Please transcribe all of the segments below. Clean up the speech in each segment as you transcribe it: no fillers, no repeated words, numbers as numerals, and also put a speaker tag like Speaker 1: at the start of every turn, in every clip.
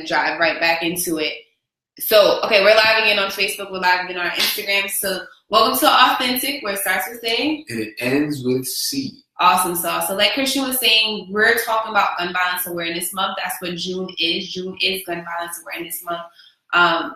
Speaker 1: to drive right back into it. So, okay, we're live again on Facebook. We're live again on our Instagram. So, welcome to Au+hentiC, where it starts with A.
Speaker 2: And it ends with C.
Speaker 1: Awesome sauce. So, like Christian was saying, we're talking about Gun Violence Awareness Month. That's what June is. June is Gun Violence Awareness Month.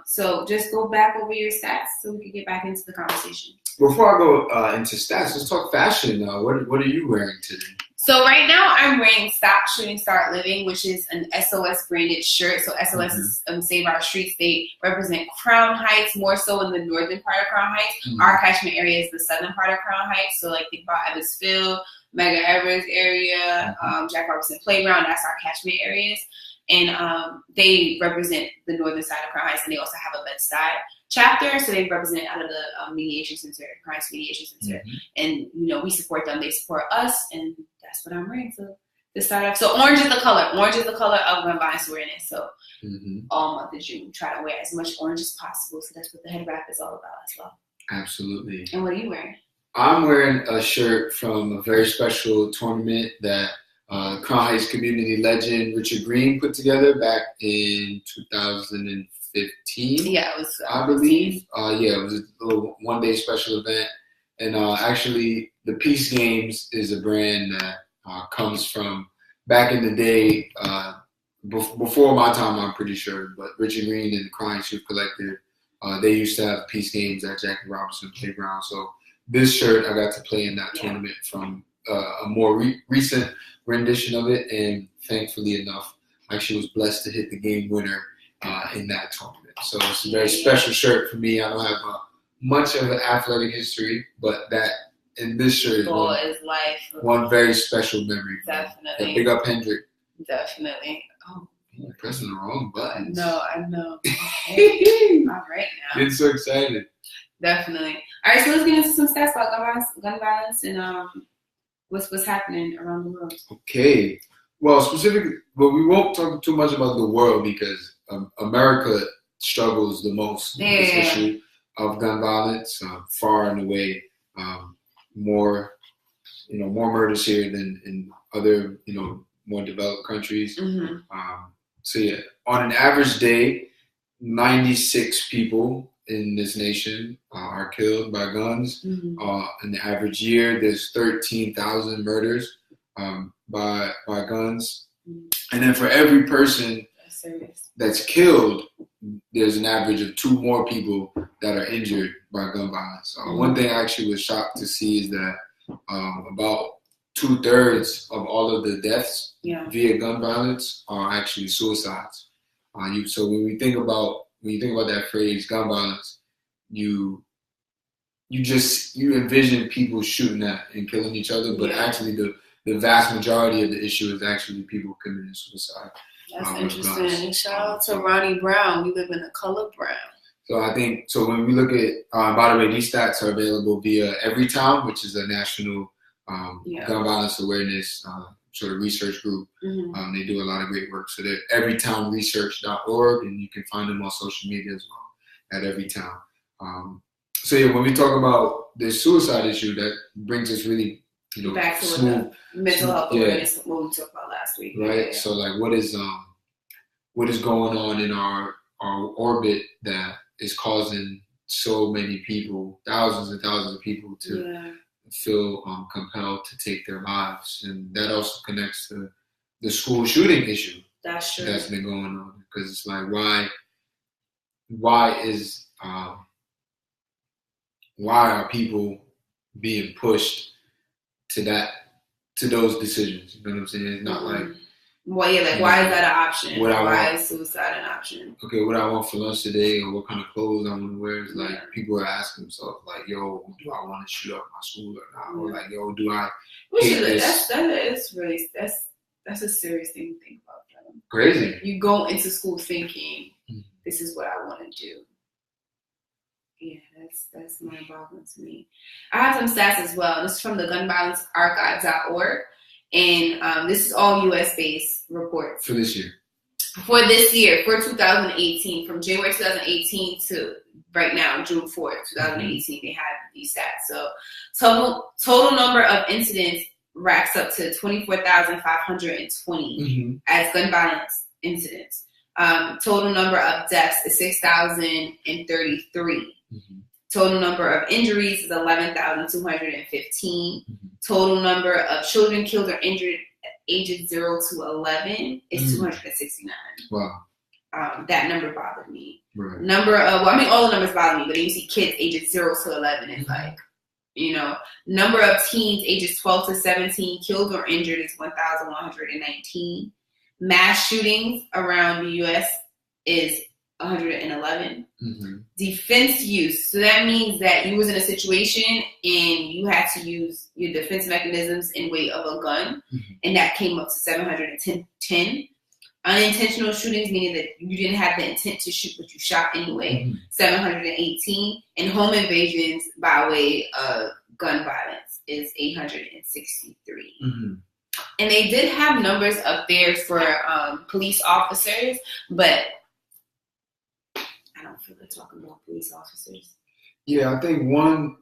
Speaker 1: So, just go back over your stats so we can get back into the conversation.
Speaker 2: Before I go into stats, let's talk fashion. What are you wearing today?
Speaker 1: So right now I'm wearing Stop Shooting, Start Living, which is an SOS branded shirt. So SOS is Save Our Streets. They represent Crown Heights, more so in the northern part of Crown Heights. Our catchment area is the southern part of Crown Heights. So like think about Evansville, Mega Evers area, Jack Robinson Playground. That's our catchment areas. And they represent the northern side of Crown Heights, and they also have a Bed-Stuy chapter, so they represent out of the mediation center, crimes mediation center, and we support them, they support us, and that's what I'm wearing for this start off. So orange is the color of gun violence awareness. So all month of June, try to wear as much orange as possible. So that's what the head wrap is all about as well.
Speaker 2: Absolutely.
Speaker 1: And what are you wearing?
Speaker 2: I'm wearing a shirt from a very special tournament that Crown Heights community legend Richard Green put together back in 2015.
Speaker 1: Yeah, it was.
Speaker 2: I believe. It was a little one-day special event, and actually, the Peace Games is a brand that comes from back in the day, before my time, I'm pretty sure. But Richard Green and the Crown Heights Youth Collective, they used to have Peace Games at Jackie Robinson Playground. So this shirt, I got to play in that tournament from a more recent rendition of it, and thankfully enough, I actually was blessed to hit the game winner in that tournament. So it's a very special shirt for me. I don't have much of an athletic history, but that in this shirt is one very special memory.
Speaker 1: Definitely.
Speaker 2: Yeah, big up Hendrick.
Speaker 1: Definitely. Oh,
Speaker 2: you're pressing the wrong buttons.
Speaker 1: I know. Okay. All right now.
Speaker 2: Getting so excited.
Speaker 1: Definitely. All right, so let's get into some stats about gun violence and what's happening around the world.
Speaker 2: Okay. Well, specifically, we won't talk too much about the world because America struggles the most with this issue of gun violence. Far and away, more murders here than in other, more developed countries. On an average day, 96 people in this nation are killed by guns. In the average year, there's 13,000 murders by guns. And then for every person that's killed, there's an average of 2 more people that are injured by gun violence. One thing I actually was shocked to see is that about 2/3 of all of the deaths via gun violence are actually suicides. So when you think about that phrase, gun violence, you envision people shooting at and killing each other, but actually the vast majority of the issue is actually people committing suicide.
Speaker 1: That's interesting. Shout out to Ronnie Brown. We live in the color brown.
Speaker 2: So when we look at, by the way, these stats are available via Everytown, which is a national gun violence awareness sort of research group. They do a lot of great work. So they're everytownresearch.org, and you can find them on social media as well at Everytown. When we talk about the suicide issue, that brings us really
Speaker 1: back to the mental health awareness, what we talked about last week.
Speaker 2: Right. Yeah. So like what is going on in our orbit that is causing so many people, thousands and thousands of people to feel compelled to take their lives. And that also connects to the school shooting issue.
Speaker 1: That's true.
Speaker 2: That's been going on. Because it's like why are people being pushed to those decisions? You know what I'm saying? It's not like
Speaker 1: why is that an option? Why is suicide an option?
Speaker 2: Okay, what I want for lunch today, or what kind of clothes I want to wear. Is like people are asking themselves, like, "Yo, do I want to shoot up my school or not?" Or like, "Yo, do I?" That's
Speaker 1: a serious thing to think about. Them.
Speaker 2: Crazy.
Speaker 1: You go into school thinking, "This is what I want to do." Yeah, that's mind-boggling to me. I have some stats as well. This is from the gunviolencearchive.org. And this is all U.S.-based reports.
Speaker 2: For this year.
Speaker 1: For 2018, from January 2018 to right now, June 4th, 2018, they have these stats. So total number of incidents racks up to 24,520 as gun violence incidents. Total number of deaths is 6,033. Total number of injuries is 11,215. Total number of children killed or injured ages 0 to 11 is 269.
Speaker 2: Wow.
Speaker 1: That number bothered me.
Speaker 2: Right.
Speaker 1: Number of, all the numbers bother me, but then you see kids ages 0 to 11, it's like, number of teens ages 12 to 17 killed or injured is 1,119. Mass shootings around the U.S. is 111. Defense use. So that means that you was in a situation and you had to use your defense mechanisms in way of a gun, and that came up to 710. Unintentional shootings, meaning that you didn't have the intent to shoot, but you shot anyway, 718. And home invasions by way of gun violence is 863. And they did have numbers up there for police officers, but I don't feel like talking about police officers.
Speaker 2: Yeah, I think one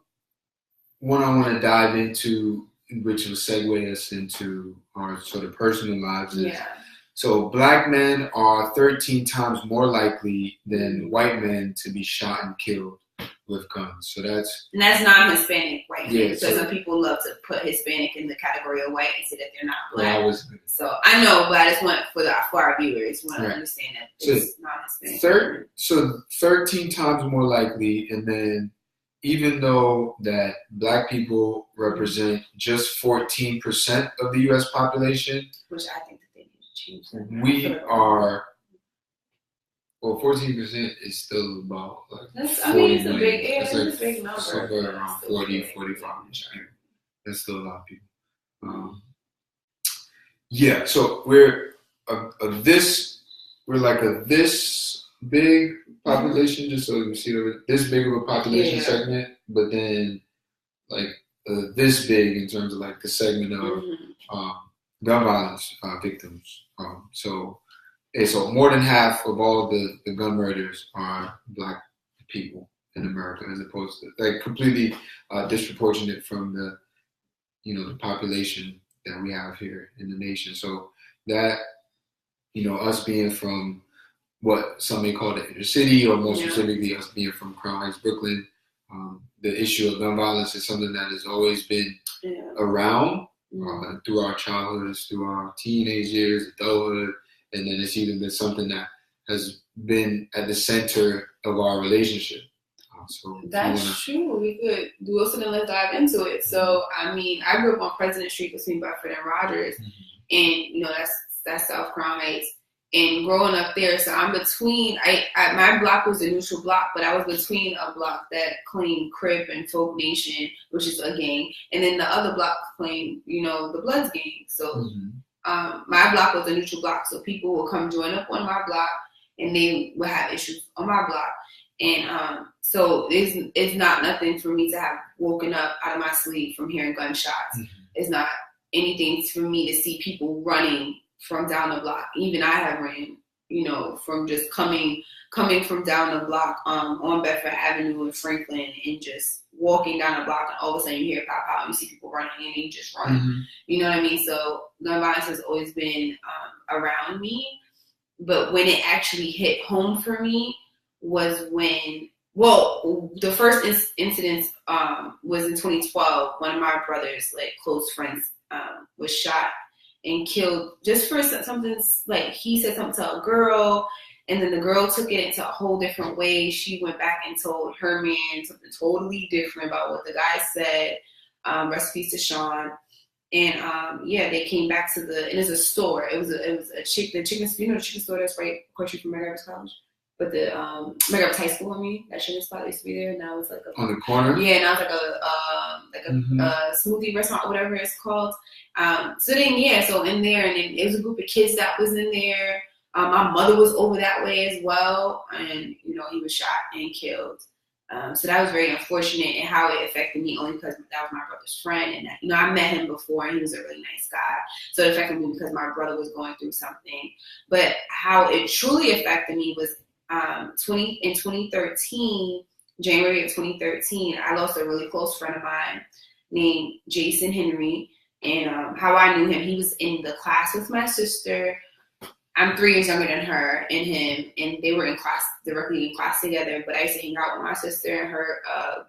Speaker 2: I want to dive into, which will segue us into our sort of personal lives, is so Black men are 13 times more likely than white men to be shot and killed with guns. So that's
Speaker 1: non-Hispanic white men.
Speaker 2: Yeah,
Speaker 1: so some people love to put Hispanic in the category of white and say that they're not Black.
Speaker 2: Well,
Speaker 1: so I know, but I just want for our viewers want to understand that it's non-Hispanic.
Speaker 2: So 13 times more likely, and then even though that Black people represent just 14% of the U.S. population,
Speaker 1: which I think that they need to change.
Speaker 2: We are. Well, 14% is still about like
Speaker 1: it's a big, it's a big number.
Speaker 2: Somewhere around 40, 45%. That's still a lot of people. So we're like this big population, just so you see this big of a population segment, but then like this big in terms of like the segment of gun violence victims. So more than half of all the gun murders are Black people in America, as opposed to like completely disproportionate from the the population that we have here in the nation. So that us being from what some may call the inner city, or more specifically us being from Crown Heights, Brooklyn, the issue of gun violence is something that has always been around through our childhoods, through our teenage years, adulthood. And then it's even been something that has been at the center of our relationship. So
Speaker 1: that's true. We could do also, then let's dive into it. So, I mean, I grew up on President Street between Bedford and Rogers, and that's South Crown Heights. And growing up there, so I'm between. My block was a neutral block, but I was between a block that claimed Crip and Folk Nation, which is a gang, and then the other block claimed, the Bloods gang. So. My block was a neutral block, so people would come join up on my block, and they would have issues on my block. And so it's not nothing for me to have woken up out of my sleep from hearing gunshots. It's not anything for me to see people running from down the block. Even I have ran, from just coming from down the block on Bedford Avenue in Franklin, and just walking down the block, and all of a sudden you hear pop out, and you see people running, and you just run. You know what I mean? So gun violence has always been around me, but when it actually hit home for me was when, the first incident was in 2012. One of my brother's close friends was shot and killed just for something, like he said something to a girl, and then the girl took it into a whole different way. She went back and told her man something totally different about what the guy said. Rest in peace to Sean. And they came back to and it's a store. It was a chicken, the chicken store that's right across from Medgar College. But the Medgar High School, that chicken spot used to be there. Now it's like
Speaker 2: on the corner.
Speaker 1: Yeah, now it's like a smoothie restaurant, or whatever it's called. So in there, and then it was a group of kids that was in there. My mother was over that way as well, and he was shot and killed. So that was very unfortunate, and how it affected me only because that was my brother's friend, and I met him before, and he was a really nice guy. So it affected me because my brother was going through something. But how it truly affected me was in 2013, January of 2013, I lost a really close friend of mine named Jason Henry. And how I knew him, he was in the class with my sister. I'm 3 years younger than her and him, and they were directly in class together. But I used to hang out with my sister and her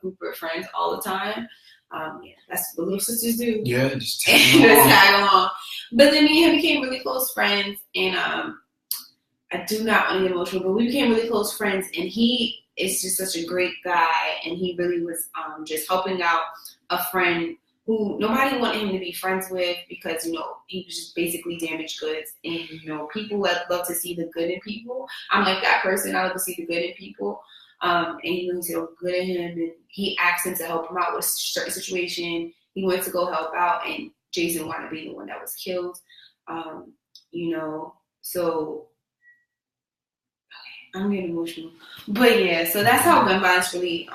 Speaker 1: group of friends all the time. Yeah, that's what little sisters do.
Speaker 2: Yeah, just tag
Speaker 1: along. But then me and him became really close friends, and I do not want to get emotional, but we became really close friends, and he is just such a great guy, and he really was just helping out a friend who nobody wanted him to be friends with because, he was just basically damaged goods. And, people love to see the good in people. I'm like that person. I love to see the good in people. And he really said good in him, and he asked him to help him out with a certain situation. He went to go help out, and Jason wanted to be the one that was killed. So I'm getting emotional. But yeah, so that's how gun violence really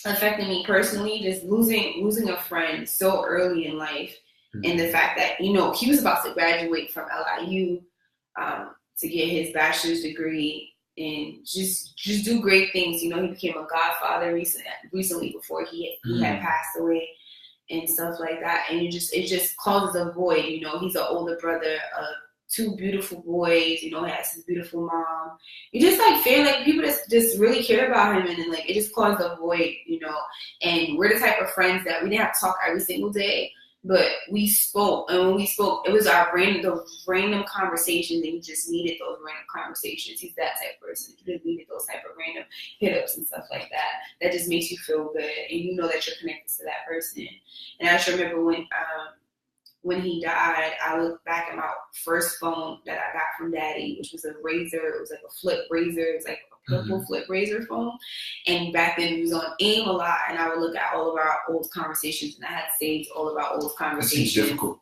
Speaker 1: affected me personally. Just losing a friend so early in life, and the fact that he was about to graduate from LIU to get his bachelor's degree and just do great things. He became a godfather recently before he had passed away and stuff like that. And it just causes a void. He's an older brother of 2 beautiful boys, he has his beautiful mom. You just feel like people just really care about him, and then it just caused a void, And we're the type of friends that we didn't have to talk every single day, but we spoke. And when we spoke, it was those random conversations, and he just needed those random conversations. He's that type of person. He just needed those type of random hit-ups and stuff like that. That just makes you feel good, and that you're connected to that person. And I just remember when he died, I looked back at my first phone that I got from Daddy, which was a Razor. It was like a flip Razor. It was like a purple flip Razor phone. And back then, he was on AIM a lot, and I would look at all of our old conversations, and I had saved all of our old conversations.
Speaker 2: That seems difficult.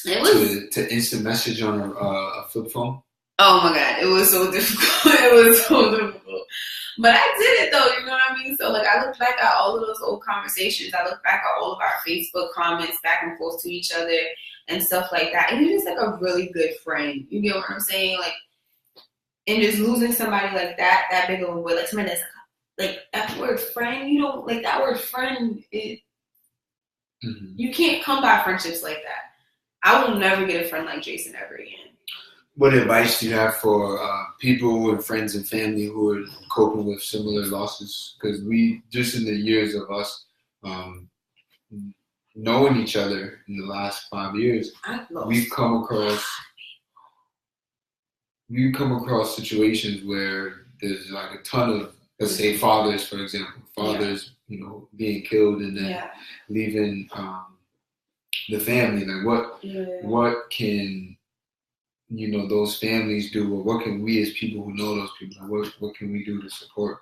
Speaker 1: It was
Speaker 2: to instant message on a flip phone.
Speaker 1: Oh my God, it was so difficult. It was so difficult. But I did it though, you know what I mean? So I look back at all of those old conversations. I look back at all of our Facebook comments back and forth to each other and stuff like that. And he's just a really good friend. You get what I'm saying? And just losing somebody like that big of a boy, somebody that's that word friend, that word friend, you can't come by friendships like that. I will never get a friend like Jason ever again.
Speaker 2: What advice do you have for people and friends and family who are coping with similar losses? Because we, just in the years of us knowing each other in the last 5 years, we've come across situations where there's a ton of, let's say, fathers, for example, being killed and then leaving the family. What can those families do, or what can we as people who know those people, what can we do to support?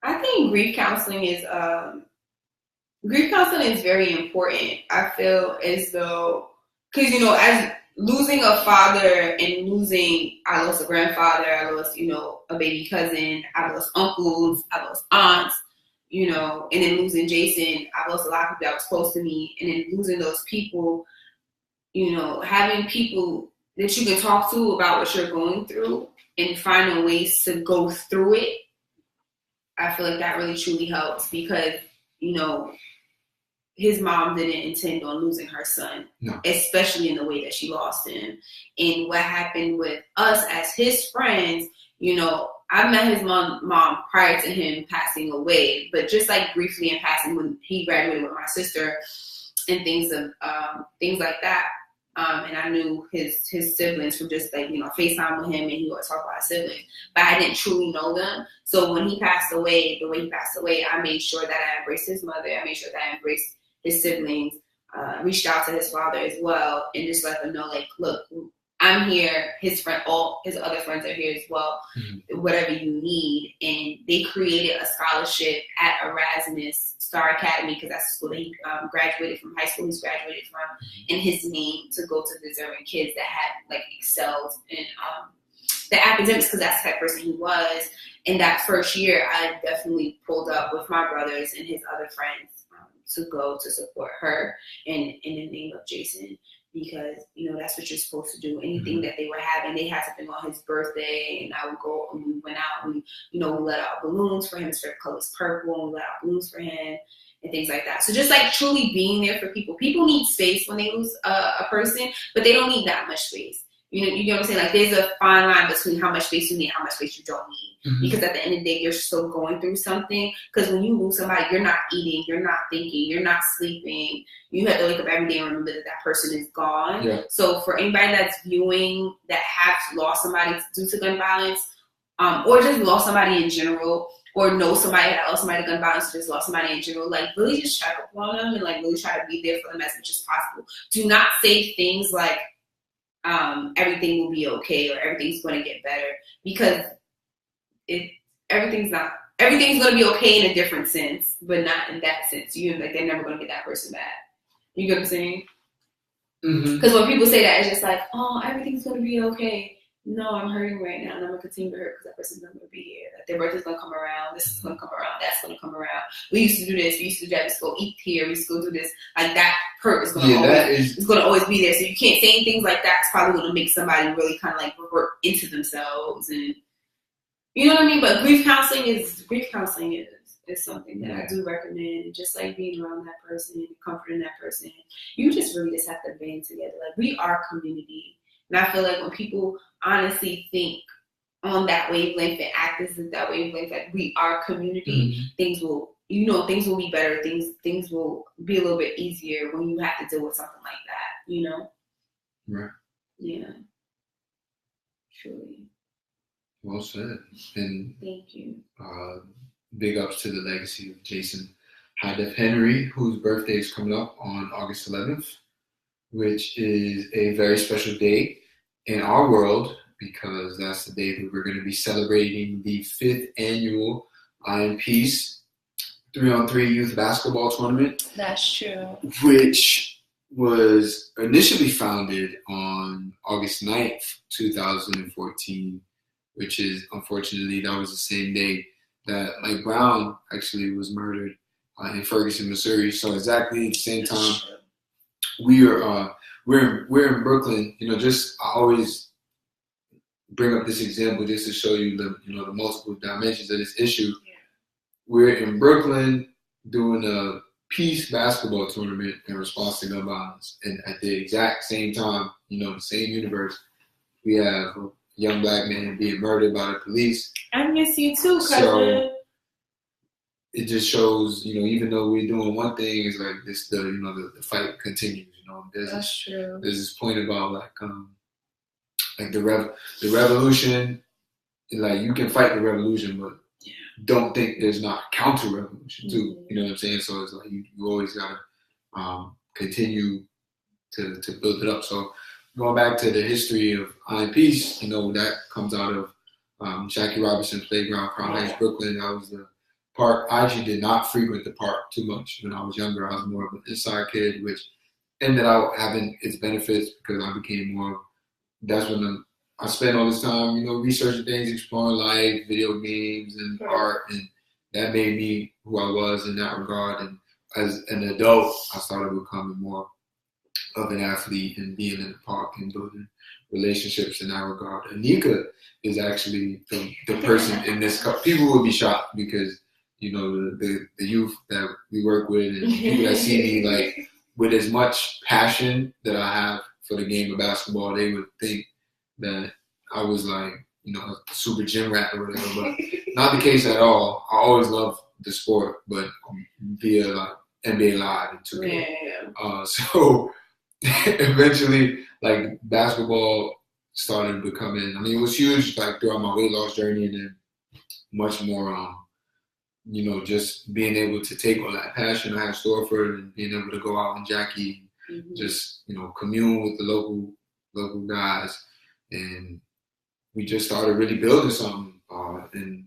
Speaker 1: I think grief counseling is very important. I feel as though, because as losing a father and I lost a grandfather, I lost a baby cousin, I lost uncles, I lost aunts, and then losing Jason, I lost a lot of people that was close to me, and then losing those people, having people that you can talk to about what you're going through and finding ways to go through it. I feel like that really truly helps because, his mom didn't intend on losing her son, especially in the way that she lost him. And what happened with us as his friends, I met his mom prior to him passing away, but just briefly in passing when he graduated with my sister and things like that. And I knew his siblings from just FaceTime with him, and he would talk about his siblings, but I didn't truly know them. So when he passed away, the way he passed away, I made sure that I embraced his mother. I made sure that I embraced his siblings, reached out to his father as well, and just let them know, look, I'm here. All his other friends are here as well. Mm-hmm. Whatever you need. And they created a scholarship at Erasmus Star Academy, because that's the school that he graduated from, high school he's graduated from, in his name, to go to deserving kids that had excelled in the academics, because that's the type of person he was. And that first year, I definitely pulled up with my brothers and his other friends to go to support her in the name of Jason. Because, that's what you're supposed to do. Anything that they were having, they had something on his birthday, and I would go, and we went out, and, we let out balloons for him. His favorite color is purple, and we let out balloons for him, and things like that. So just, truly being there for people. People need space when they lose a person, but they don't need that much space. You know what I'm saying? Like, there's a fine line between how much space you need and how much space you don't need.
Speaker 2: Mm-hmm.
Speaker 1: Because at the end of the day, you're still going through something. Because when you lose somebody, you're not eating, you're not thinking, you're not sleeping. You have to wake up every day and remember that that person is gone.
Speaker 2: Yeah.
Speaker 1: So for anybody that's viewing that have lost somebody due to gun violence, or just lost somebody in general, or know somebody that lost somebody to gun violence, or just lost somebody in general, like, really just check up on them and, like, really try to be there for them as much as possible. Do not say things like, everything will be okay or everything's going to get better, because everything's going to be okay in a different sense, but not in that sense. Like, they're never going to get that person back. You get what I'm saying? Because when people say that, it's just like, oh, everything's going to be okay. No, I'm hurting right now, and I'm going to continue to hurt because that person's not going to be here. Like, their birthday's going to come around. This is going to come around. That's going to come around. We used to do this. We used to do that. We used to go eat here. We used to go do this. Like, that hurt is going to always be there. So you can't say things like that. It's probably going to make somebody really kind of, like, revert into themselves. And you know what I mean? But grief counseling is something that I do recommend. Just, like, being around that person, comforting that person. You just really just have to band together. Like, we are community. And I feel like when people honestly think on that wavelength and act as if that wavelength, like, we are community, things will be better. Things will be a little bit easier when you have to deal with something like that, you know?
Speaker 2: Right.
Speaker 1: Yeah. Truly.
Speaker 2: Well said. And
Speaker 1: thank you.
Speaker 2: Big ups to the legacy of Jason Henry, whose birthday is coming up on August 11th, which is a very special day in our world, because that's the day that we're going to be celebrating the 5th annual AnikaPlusChristian 3-on-3 youth basketball tournament.
Speaker 1: That's true.
Speaker 2: Which was initially founded on August 9th, 2014, which is, unfortunately, that was the same day that Mike Brown actually was murdered in Ferguson, Missouri. So exactly at the same time, we're in Brooklyn. You know, I always bring up this example just to show you the multiple dimensions of this issue. Yeah. We're in Brooklyn doing a peace basketball tournament in response to gun violence, and at the exact same time, the same universe, we have a young black man being murdered by the police. I miss you too, cousin. So it just shows, even though we're doing one thing, it's like this, the fight continues. That's true. There's this point about like the revolution. Like, you can fight the revolution, but don't think there's not a counter revolution too. Mm-hmm. You know what I'm saying? So it's like you always gotta continue to build it up. So going back to the history of AnikaPlusChristian, that comes out of Jackie Robinson Playground, Crown Heights, Brooklyn. That was the park. I actually did not frequent the park too much when I was younger. I was more of an inside kid, which ended out having its benefits because I became more. That's when I spent all this time, researching things, exploring life, video games, and art, and that made me who I was in that regard. And as an adult, I started becoming more of an athlete and being in the park and building relationships in that regard. Anika is actually the person in this. People will be shocked because the youth that we work with and people that see me like with as much passion that I have for the game of basketball, they would think that I was like, a super gym rat or whatever, but not the case at all. I always loved the sport, but via like NBA Live and 2K. Yeah. So eventually, like, basketball started becoming, it was huge, like, throughout my weight loss journey, and then much more, just being able to take all that passion I had stored for it and being able to go out and Jackie, just, commune with the local guys. And we just started really building something. In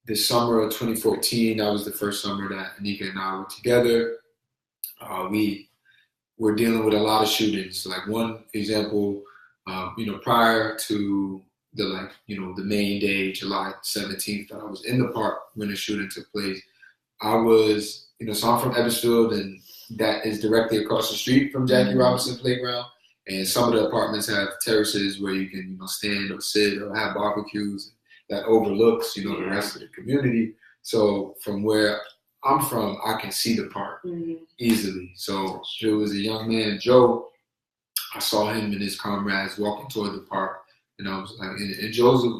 Speaker 2: the summer of 2014, that was the first summer that Anika and I were together. We were dealing with a lot of shootings. Like, one example, prior to the main day, July 17th, that I was in the park when the shooting took place. I was, so I'm from Evansville, and that is directly across the street from Jackie Robinson Playground. And some of the apartments have terraces where you can, stand or sit or have barbecues that overlooks, the rest of the community. So from where I'm from, I can see the park easily. So there was a young man, Joe, I saw him and his comrades walking toward the park, and I was like, and Joseph,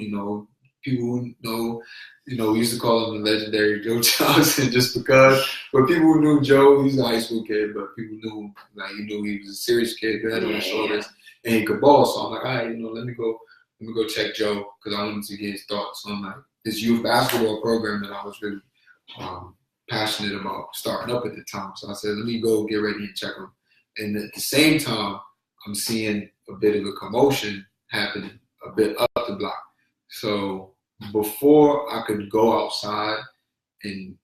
Speaker 2: people who know, we used to call him the legendary Joe Johnson just because, but people who knew Joe, he's a high school kid, but people knew, like, he knew he was a serious kid, good head on his shoulders, and he could ball. So I'm like, all right, let me go check Joe, because I wanted to get his thoughts on, like, this youth basketball program that I was really passionate about starting up at the time. So I said, let me go get ready and check him. And at the same time, I'm seeing a bit of a commotion happening a bit up the block. So before I could go outside, and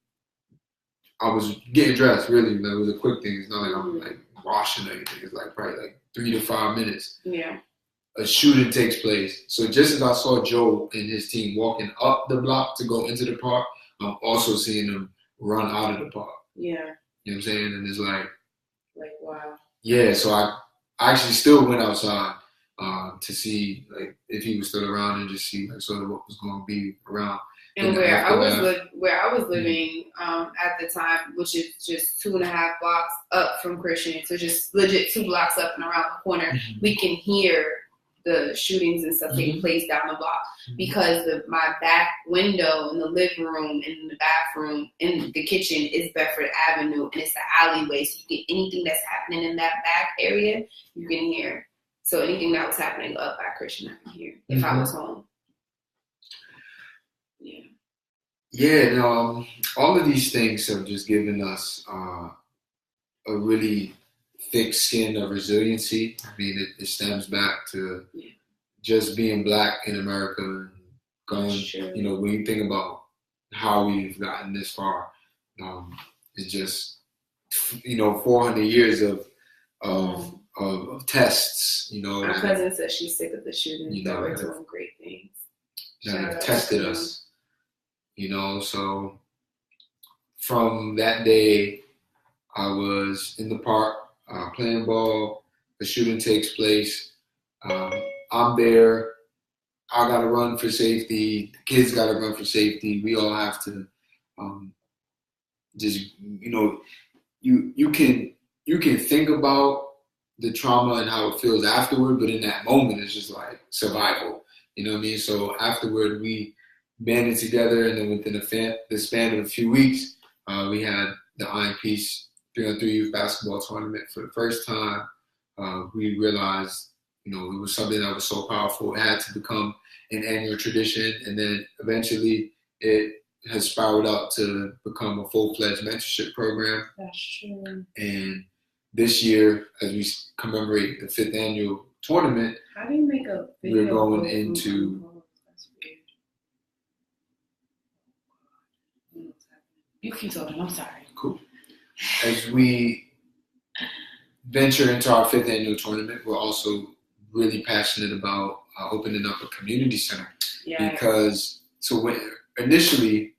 Speaker 2: I was getting dressed, really, it was a quick thing. It's not like I'm like washing or anything. It's like probably like 3 to 5 minutes.
Speaker 1: Yeah.
Speaker 2: A shooting takes place. So just as I saw Joe and his team walking up the block to go into the park, I'm also seeing them run out of the park.
Speaker 1: Yeah.
Speaker 2: You know what I'm saying? And it's like,
Speaker 1: wow.
Speaker 2: Yeah, so I actually still went outside to see, like, if he was still around, and just see, like, sort of what was going to be around.
Speaker 1: And where I was living at the time, which is just 2.5 blocks up from Christian, so just legit 2 blocks up and around the corner, we can hear the shootings and stuff taking place down the block, because my back window in the living room, in the bathroom, in the kitchen is Bedford Avenue, and it's an alleyway, so you get anything that's happening in that back area, you can hear. So anything that was happening up at Christian, I can hear if I was home. Yeah.
Speaker 2: Yeah, no, all of these things have just given us a really thick skin of resiliency. I mean, it stems back to just being Black in America and going, when you think about how we've gotten this far, it's just, 400 years of tests,
Speaker 1: My cousin said she's sick of the shootings, that we're doing great things.
Speaker 2: That have tested us, so from that day, I was in the park playing ball. The shooting takes place. I'm there. I got to run for safety. The kids got to run for safety. We all have to just, you can think about the trauma and how it feels afterward, but in that moment, it's just like survival. You know what I mean? So afterward, we banded together, and then within the span of a few weeks, we had the Au+hentiC 3-on-3 youth basketball tournament for the first time. We realized, it was something that was so powerful. It had to become an annual tradition, and then eventually it has spiraled out to become a full-fledged mentorship program.
Speaker 1: That's true.
Speaker 2: And this year, as we commemorate the 5th annual tournament,
Speaker 1: how do you make a video?
Speaker 2: We're going into.
Speaker 1: You keep talking. I'm sorry.
Speaker 2: Cool. As we venture into our 5th annual tournament, we're also really passionate about opening up a community center.
Speaker 1: Yeah.
Speaker 2: Because initially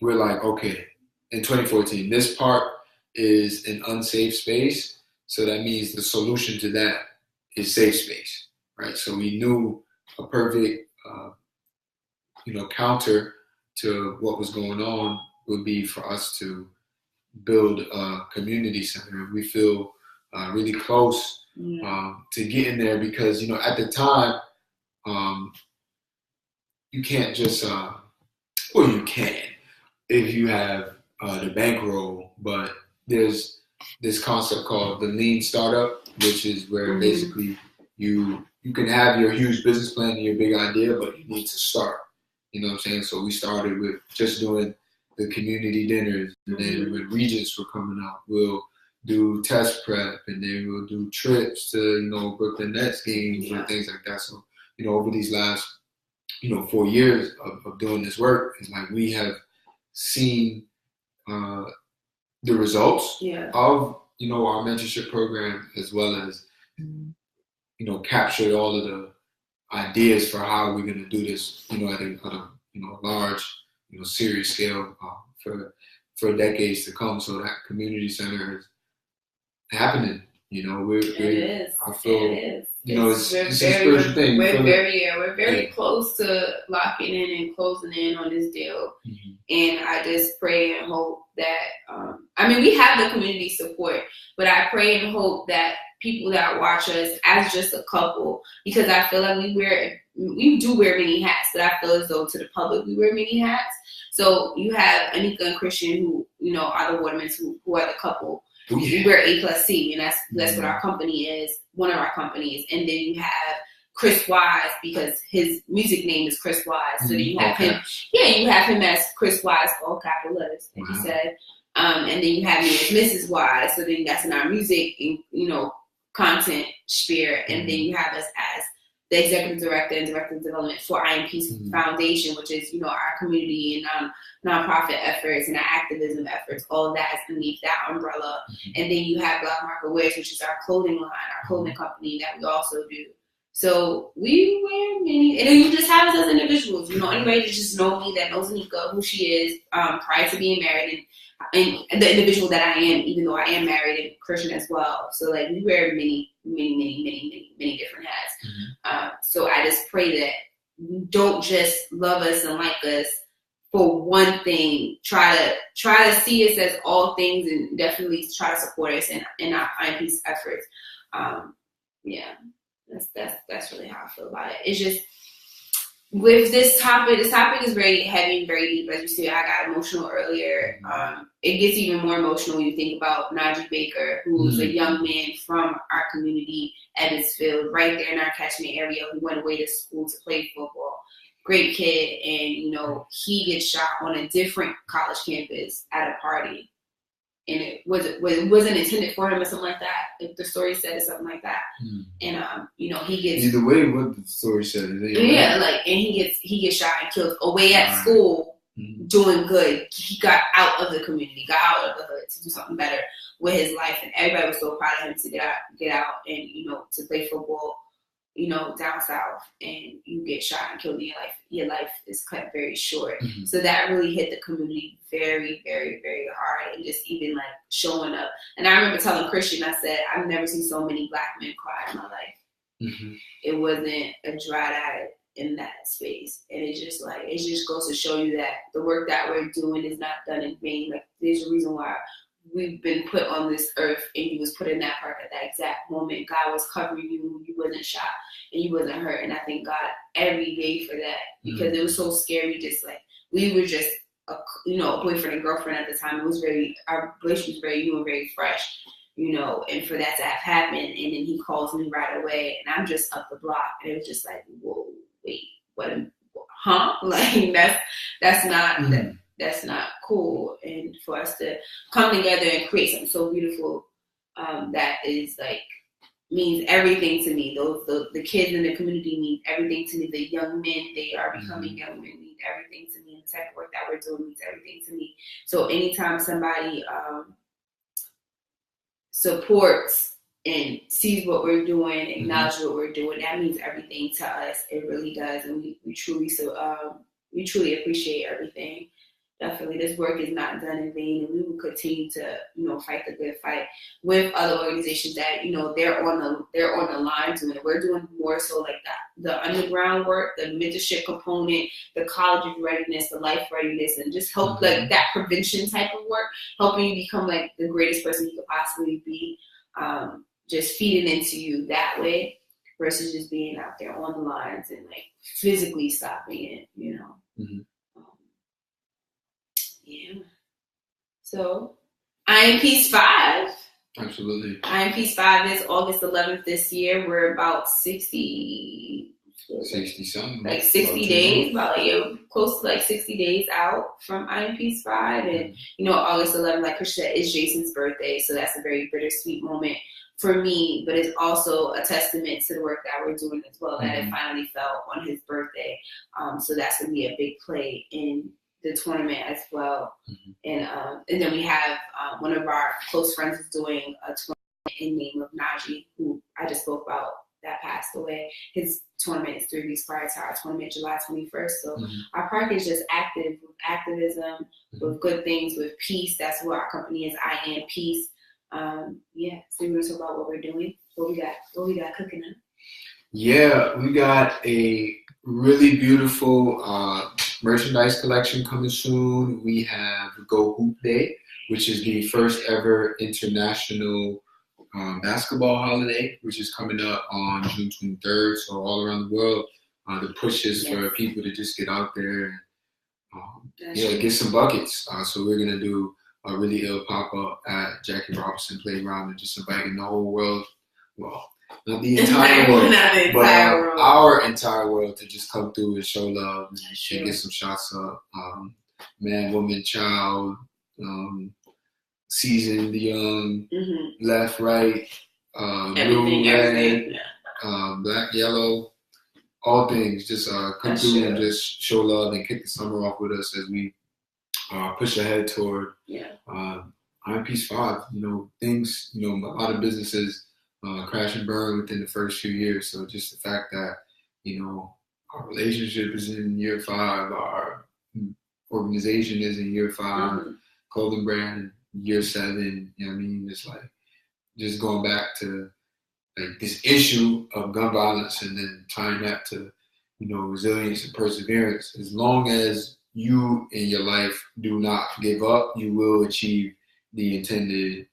Speaker 2: we're like, okay, in 2014, this park is an unsafe space, so that means the solution to that is safe space, right? So we knew a perfect, counter to what was going on would be for us to build a community center. We feel really close to getting there because, at the time, you can't just, you can if you have the bankroll, but there's this concept called the lean startup, which is where basically you can have your huge business plan and your big idea, but you need to start. You know what I'm saying? So we started with just doing the community dinners, and then when Regents were coming out, we'll do test prep, and then we'll do trips to, Brooklyn Nets games and things like that. So, over these last, 4 years of doing this work, it's like we have seen the results of, our mentorship program, as well as, captured all of the ideas for how we're going to do this, at a large, serious scale for decades to come. So that community center is happening, You know,
Speaker 1: it is.
Speaker 2: I feel,
Speaker 1: it is.
Speaker 2: You know, it's a spiritual thing.
Speaker 1: We're very close to locking in and closing in on this deal.
Speaker 2: Mm-hmm.
Speaker 1: And I just pray and hope that, we have the community support, but I pray and hope that people that watch us as just a couple, because I feel like we do wear many hats, but I feel as though to the public we wear many hats. So you have Anika and Christian, who, are the Watermans, who are the couple. We wear A+C, and that's what our company is, one of our companies. And then you have Chris Wise, because his music name is Chris Wise. So then you have him. Yeah, you have him as Chris Wise, all capital letters, like you said. And then you have me as Mrs. Wise. So then that's in our music, content sphere. And then you have us as the executive director and director of development for IMP's Foundation, which is, our community and nonprofit efforts and our activism efforts. All of that is beneath that umbrella. And then you have Black Market Wears, which is our clothing line, our clothing company that we also do. So we wear many, and then you just have us as individuals. Anybody that just know me, that knows Anika, who she is, prior to being married, and the individual that I am, even though I am married and Christian as well. So like we wear many different hats. So I just pray that you don't just love us and like us for one thing. Try to see us as all things, and definitely try to support us in our IMP's efforts. That's really how I feel about it. It's just with this topic is very heavy and very deep. As you see, I got emotional earlier. It gets even more emotional when you think about Najee Baker, who's a young man from our community, Evansville, right there in our catchment area, who went away to school to play football. Great kid, and he gets shot on a different college campus at a party. And it wasn't intended for him or something like that. If the story said it's something like that, and he gets
Speaker 2: either way. What the story said, and
Speaker 1: he gets shot and killed away at school, doing good. He got out of the community, got out of the hood to do something better with his life, and everybody was so proud of him to get out and to play football, down south, and you get shot and killed, and your life is cut very short. So that really hit the community very, very, very hard, and just even like showing up. And I remember telling Christian, I said, I've never seen so many Black men cry in my life. It wasn't a dry eye in that space, and it just goes to show you that the work that we're doing is not done in vain. Like there's a reason why we've been put on this earth, and you was put in that part at that exact moment. God was covering you. You wasn't shot and you wasn't hurt. And I thank God every day for that, because it was so scary. Just like we were just a boyfriend and girlfriend at the time. Our relationship was very new and very fresh, and for that to have happened, and then he calls me right away, and I'm just up the block, and it was just like, whoa, wait, what? Huh? Like that's not. That's not cool. And for us to come together and create something so beautiful, that is like means everything to me. The kids in the community mean everything to me. The young men, they are becoming young men, mean everything to me. And the type of work that we're doing means everything to me. So anytime somebody supports and sees what we're doing, acknowledges what we're doing, that means everything to us. It really does, and we truly appreciate everything. Definitely, this work is not done in vain, and we will continue to, fight the good fight with other organizations that, they're on the line doing it. We're doing more so like that, the underground work, the mentorship component, the college readiness, the life readiness, and just help like that prevention type of work, helping you become like the greatest person you could possibly be. Just feeding into you that way versus just being out there on the lines and like physically stopping it, Yeah. So, IMP's 5.
Speaker 2: Absolutely.
Speaker 1: IMP's 5 is August 11th this year. We're about 60
Speaker 2: something.
Speaker 1: Like 60 days, close to like 60 days out from IMP's 5. And, August 11th, like Christian said, is Jason's birthday. So that's a very bittersweet moment for me, but it's also a testament to the work that we're doing as well, that it finally fell on his birthday. So that's going to be a big play in the tournament as well. And then we have one of our close friends is doing a tournament in name of Najee, who I just spoke about, that passed away. His tournament is 3 weeks prior to our tournament, July 21st. So our park is just active with activism, with good things, with peace. That's what our company is, I Am Peace. So we're going to talk about what we're doing. What we got cooking up.
Speaker 2: Yeah, we got a really beautiful merchandise collection coming soon. We have Go Hoop Day, which is the first ever international basketball holiday, which is coming up on June 23rd. So all around the world, the push is for people to just get out there and get some buckets. So we're going to do a really ill pop-up at Jackie Robinson Playground and just inviting the whole world, well, not the entire world, but our entire world to just come through and show love and get some shots up. Man, woman, child, seasoned, young, left, right, blue, red, black, yellow, all things. Just come through and just show love and kick the summer off with us as we push ahead toward Peace 5. Things, a lot of businesses crash and burn within the first few years. So just the fact that, our relationship is in year 5, our organization is in year 5, clothing brand year 7, it's like just going back to like this issue of gun violence and then tying that to, resilience and perseverance. As long as you in your life do not give up, you will achieve the intended,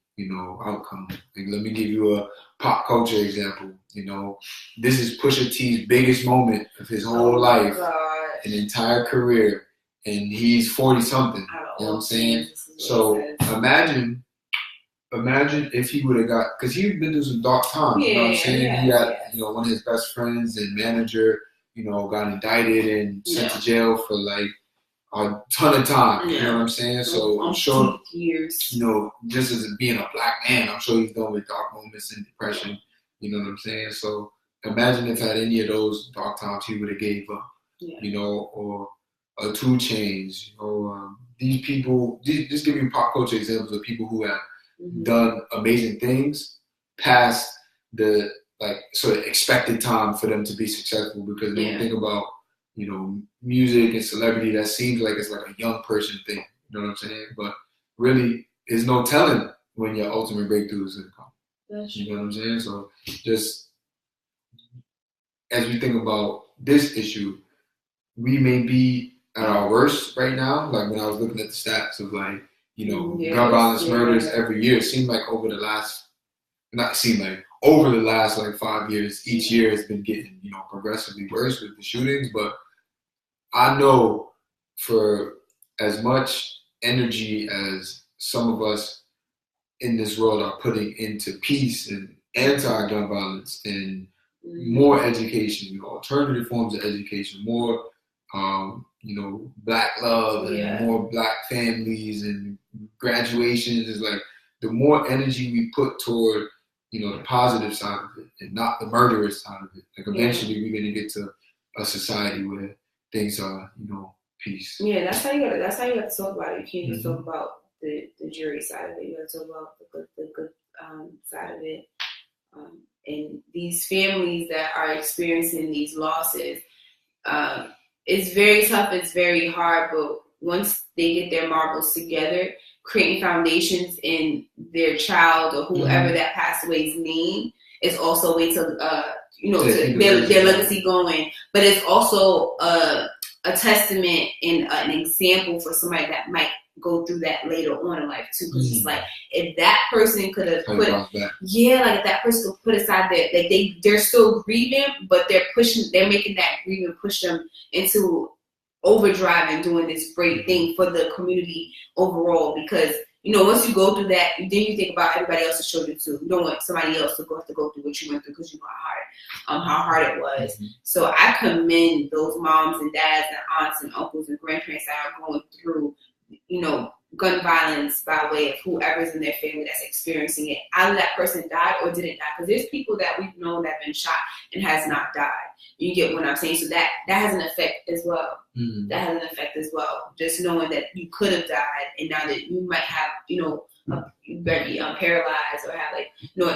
Speaker 2: outcome. Like, let me give you a pop culture example. This is Pusha T's biggest moment of his whole life, an entire career, and he's 40 something. You know what I'm saying? So imagine if he would have got, because he'd been through some dark times. You know what I'm saying? He had, one of his best friends and manager, got indicted and sent to jail for like a ton of time. You know what I'm saying? So I'm sure,
Speaker 1: years.
Speaker 2: Just as being a black man, I'm sure he's dealt with dark moments and depression. You know what I'm saying? So imagine if at any of those dark times he would have gave up. Or 2 Chainz. These people. Just give me pop culture examples of people who have done amazing things past the sort of expected time for them to be successful. Because when you think about music and celebrity, that seems like it's like a young person thing. You know what I'm saying? But really, there's no telling when your ultimate breakthrough is going to come. You know what I'm saying? So just as we think about this issue, we may be at our worst right now. Like when I was looking at the stats of gun violence murders every year, it seemed like over the last 5 years, each year has been getting, progressively worse with the shootings. But I know for as much energy as some of us in this world are putting into peace and anti-gun violence and more education, alternative forms of education, more, black love and more black families and graduations, is like the more energy we put toward the positive side of it and not the murderous side of it. Like eventually we're going to get to a society where things are, peace.
Speaker 1: Yeah, that's how you got to talk about it. You can't just talk about the jury side of it. You got to talk about the good side of it. And these families that are experiencing these losses, it's very tough. It's very hard. But once they get their marbles together, creating foundations in their child or whoever that passed away's name is also a way to, to their legacy going. But it's also a testament and an example for somebody that might go through that later on in life too. Because it's like, if that person could have if that person could put aside they're still grieving, but they're making that grieving push them into overdrive and doing this great thing for the community overall. Because once you go through that, then you think about everybody else's children too. You don't want somebody else to have to go through what you went through, because you know how hard it was. So I commend those moms and dads and aunts and uncles and grandparents that are going through gun violence by way of whoever's in their family that's experiencing it. Either that person died or didn't die. Because there's people that we've known that have been shot and has not died. You get what I'm saying? So that has an effect as well. That has an effect as well. Just knowing that you could have died, and now that you might have, you better be paralyzed or have an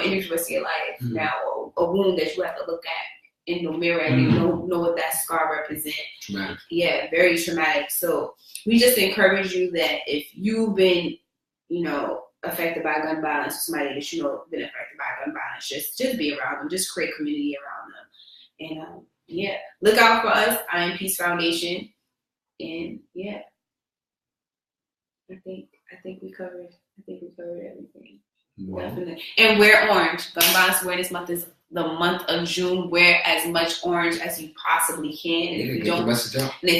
Speaker 1: injury for the rest of your life now, or a wound that you have to look at in the mirror and you know what that scar represents.
Speaker 2: Traumatic.
Speaker 1: Yeah, very traumatic. So we just encourage you that if you've been, affected by gun violence, or somebody that you know been affected by gun violence, just be around them, just create community around them, and yeah, look out for us, I Am Peace Foundation, and yeah, I think we covered everything. Wow. Definitely, and wear orange. Gun Violence Awareness Month is the month of June. Wear as much orange as you possibly can, and if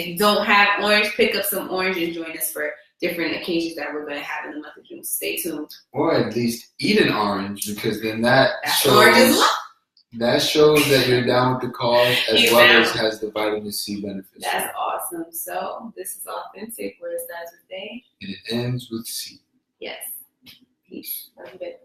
Speaker 1: you don't have orange, pick up some orange and join us for different occasions that we're going to have in the month of June. Stay tuned.
Speaker 2: Or at least eat an orange, because then that shows that you're down with the cause, as well as has the vitamin C benefits.
Speaker 1: That's awesome. So this is authentic, where it starts with A.
Speaker 2: And it ends with C.
Speaker 1: Yes. Peace. Love you, baby.